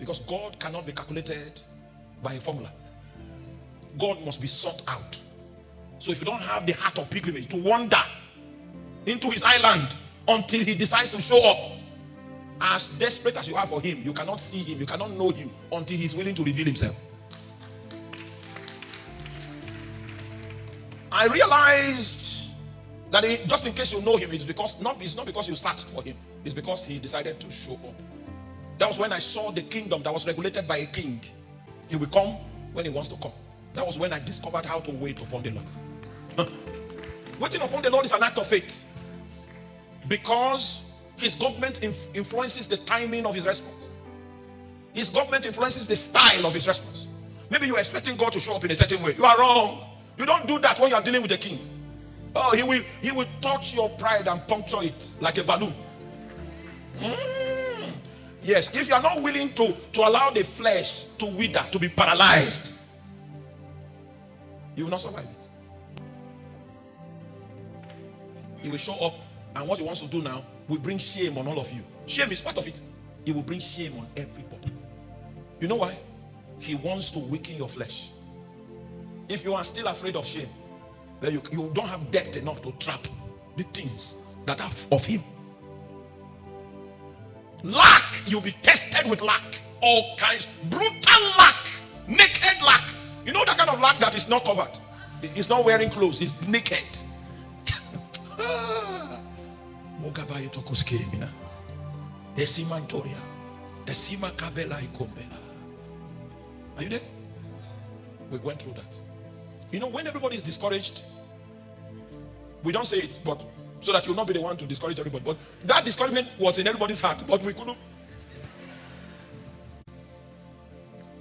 Because God cannot be calculated by a formula. God must be sought out. So if you don't have the heart of pilgrimage to wander into his island until he decides to show up, as desperate as you are for him, you cannot see him, you cannot know him until he's willing to reveal himself. I realized that just in case you know him, it's not because you searched for him, it's because he decided to show up. That was when I saw the kingdom that was regulated by a king. He will come when he wants to come. That was when I discovered how to wait upon the Lord. Waiting upon the Lord is an act of faith, because his government influences the timing of his response. His government influences the style of his response. Maybe you're expecting God to show up in a certain way. You are wrong. You don't do that when you are dealing with a king. Oh, he will touch your pride and puncture it like a balloon. Yes, if you are not willing to allow the flesh to wither, to be paralyzed, you will not survive it. He will show up, and what he wants to do now will bring shame on all of you. Shame is part of it. He will bring shame on everybody. You know why? He wants to weaken your flesh. If you are still afraid of shame, then you don't have depth enough to trap the things that are of him. Lack, you'll be tested with lack. All kinds, brutal lack, naked lack. You know that kind of lack that is not covered. It's not wearing clothes, it's naked. Are you there? We went through that. You know, when everybody is discouraged, we don't say it, but so that you'll not be the one to discourage everybody. But that discouragement was in everybody's heart, but we couldn't.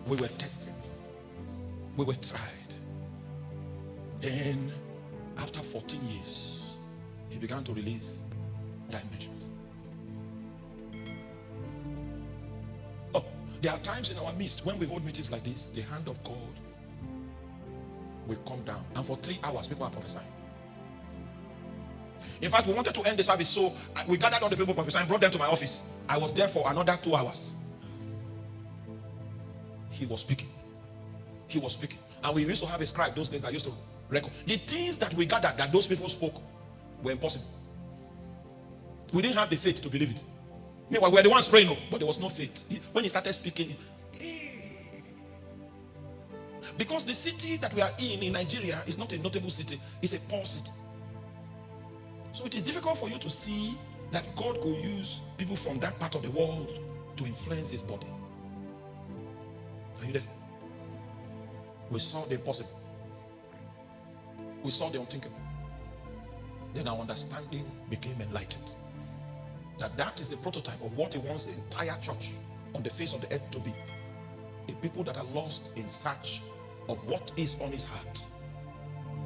We were tested. We were tried. Then, after 14 years, he began to release dimensions. Oh, there are times in our midst when we hold meetings like this, the hand of God will come down, and for 3 hours people are prophesying. In fact, we wanted to end the service, so we gathered all the people prophesying, brought them to my office. I was there for another 2 hours. He was speaking. He was speaking. And we used to have a scribe those days that used to record. The things that we gathered that those people spoke were impossible. We didn't have the faith to believe it. Meanwhile, we were the ones praying, but there was no faith. When he started speaking, because the city that we are in Nigeria is not a notable city, it's a poor city. So it is difficult for you to see that God could use people from that part of the world to influence his body. Are you there? We saw the impossible. We saw the unthinkable. Then our understanding became enlightened. That is the prototype of what he wants the entire church on the face of the earth to be. A people that are lost in search of what is on his heart.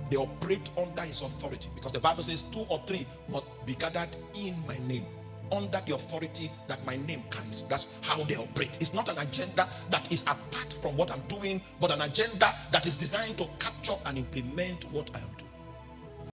They operate under his authority, because the Bible says 2 or 3 must be gathered in my name, under the authority that my name carries. That's how they operate. It's not an agenda that is apart from what I'm doing, but an agenda that is designed to capture and implement what I am doing.